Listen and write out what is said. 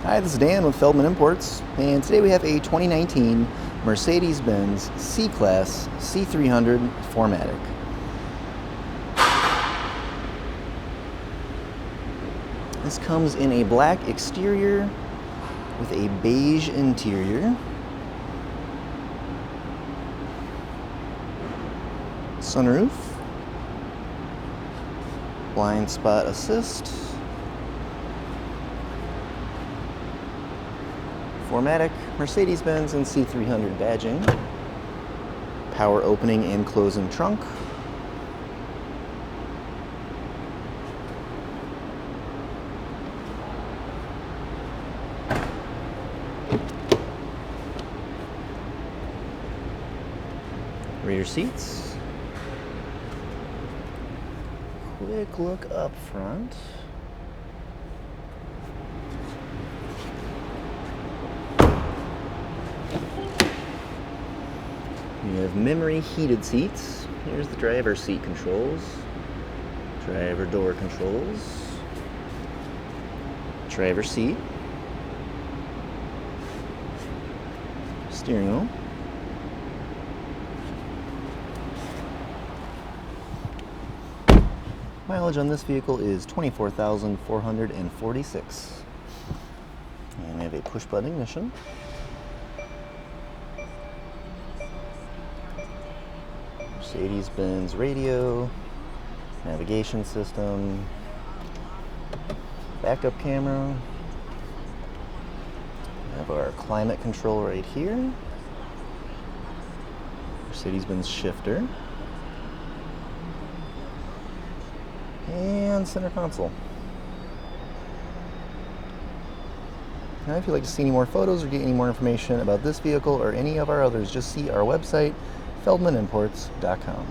Hi, this is Dan with Feldmann Imports, and today we have a 2019 Mercedes-Benz C-Class C300 4MATIC. This comes in a black exterior with a beige interior. Sunroof, blind spot assist, 4MATIC, Mercedes-Benz and C300 badging, power opening and closing trunk, rear seats, quick look up front. You have memory heated seats. Here's the driver's seat controls, driver door controls, driver seat, steering wheel, mileage on this vehicle is 24,446. And we have a push button ignition. Mercedes-Benz radio, navigation system, backup camera. We have our climate control right here. Mercedes-Benz shifter. And center console. Now, if you'd like to see any more photos or get any more information about this vehicle or any of our others, just see our website, feldmannimports.com.